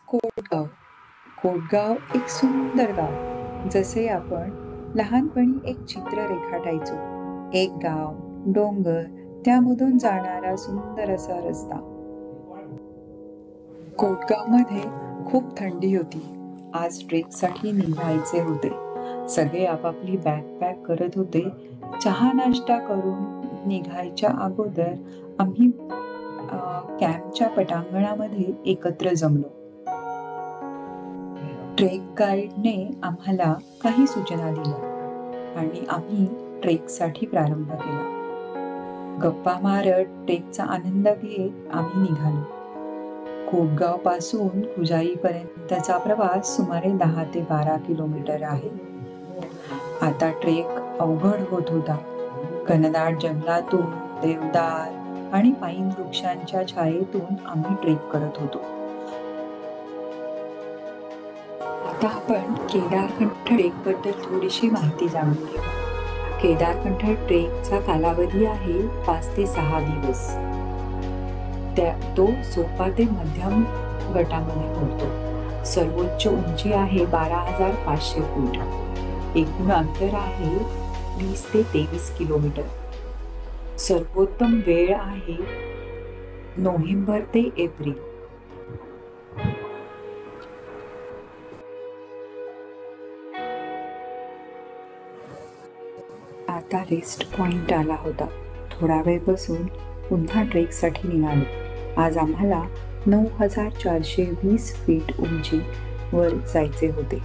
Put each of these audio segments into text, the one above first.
कोटगाव. कोटगाव एक सुंदर गाव. जसे आपण लहानपणी एक चित्र रेखाटायचो. एक गाव, डोंगर, त्यामधून जाणारा सुंदर असा रस्ता. कोटगावमध्ये खूप थंडी होती. आज ट्रेकसाठी निघायचे होते. सगळे आपापली बॅग पॅक करत होते. चहा नाश्ता करून निघायच्या अगोदर आम्ही कॅम्पच्या पटांगणामध्ये एकत्र जमलो. ट्रेक गाईडने आम्हाला काही सूचना दिल्या आणि आम्ही ट्रेकसाठी प्रारंभ केला. गप्पा मारत ट्रेकचा आनंद घेत आम्ही निघालो. कोटगाव पासून खुजाईपर्यंतचा प्रवास सुमारे 10 ते 12 किलोमीटर आहे. आता ट्रेक अवघड होत होता. घनदाट जंगलातून, देवदार आणि पाईन वृक्षांच्या छायेतून आम्ही ट्रेक करत होतो. आता आपण केदारखंड ट्रेकबद्दल थोडीशी माहिती जाणून घेऊ. केदारखंड ट्रेकचा कालावधी आहे 5 ते 6 दिवस. तो सोपा ते मध्यम गटामध्ये होतो. सर्वोच्च उंची आहे 12,500 फूट. एकूण अंतर आहे 20 ते 23 किलोमीटर. सर्वोत्तम वेळ आहे नोव्हेंबर ते एप्रिल. आता रेस्ट पॉइंट आला होता. थोडा वेळ बसून पुन्हा ट्रेकसाठी निघालो. आज आम्हाला 9,420 फीट उंचीवर जायचे होते.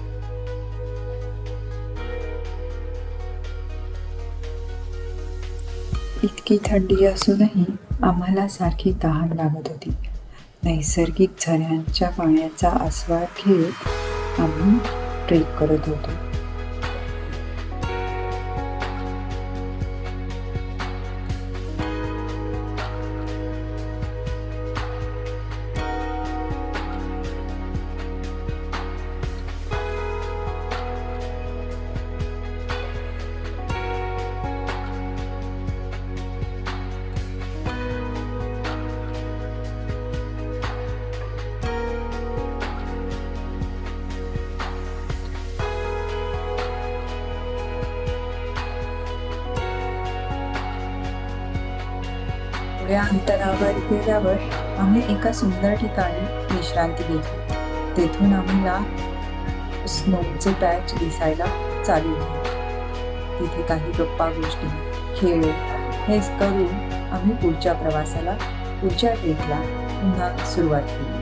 इतकी थंडी असूनही आम्हाला सारखी तहान लागत होती. नैसर्गिक झऱ्यांच्या पाण्याचा आस्वाद घेत आम्ही ट्रेक करत होतो. थोड्या अंतरावर गेल्यावर आम्ही एका सुंदर ठिकाणी विश्रांती घेतली. तेथून आम्हाला स्नोचे पॅच दिसायला चालू झाले. तिथे काही गप्पा गोष्टी, खेळ हे करून आम्ही पुढच्या ट्रेकला पुन्हा सुरुवात केली.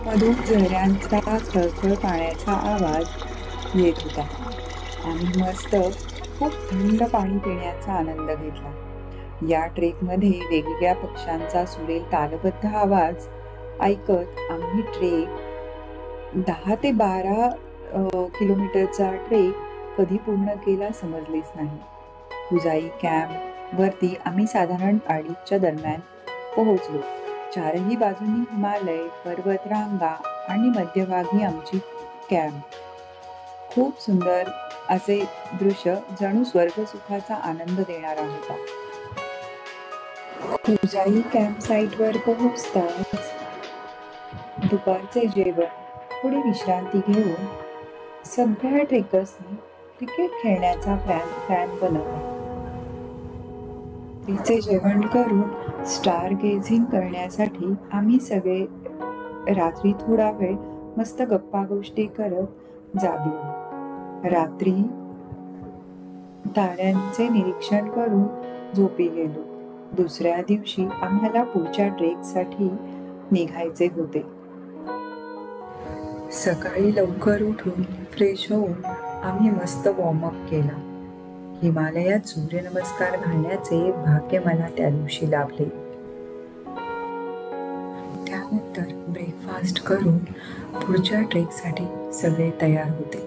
मधून झऱ्यांचा खळखळ पाण्याचा आवाज येत होता. आम्ही मस्त खूप थंड पाणी पिण्याचा आनंद घेतला. या ट्रेकमध्ये वेगवेगळ्या पक्ष्यांचा सुरेल तालबद्ध आवाज ऐकत आम्ही ट्रेक 10 ते 12 किलोमीटरचा ट्रेक कधी पूर्ण केला समजलेच नाही. खुजाई कॅम्प वरती आम्ही साधारण 2:30च्या दरम्यान पोहोचलो. चारही बाजूंनी हिमालय, पर्वतरांगा आणि मध्यभागी आमची कॅम्प. खूप सुंदर असे दृश्य जणू स्वर्गसुखाचा आनंद देणारा होता. खुजाई कॅम्प साईटवर पोहोचताच दुपारचे जेवण, थोडी विश्रांती घेऊन सगळ्या ट्रेकर्सनी क्रिकेट खेळण्याचा प्लॅन बनवला. तिचे जेवण करून स्टार गेझिंग करण्यासाठी आम्ही सगळे रात्री थोडा वेळ मस्त गप्पा गोष्टी करत जागलो. रात्री ताऱ्यांचे निरीक्षण करून झोपी गेलो. दुसऱ्या दिवशी आम्हाला पुढच्या ट्रेकसाठी निघायचे होते. सकाळी लवकर उठून फ्रेश होऊन आम्ही मस्त वॉर्मअप केला. हिमालयात सूर्यनमस्कार घालण्याचे भाग्य मला त्या दिवशी लाभले. त्यानंतर ब्रेकफास्ट करून पुढच्या ट्रेकसाठी सगळे तयार होते.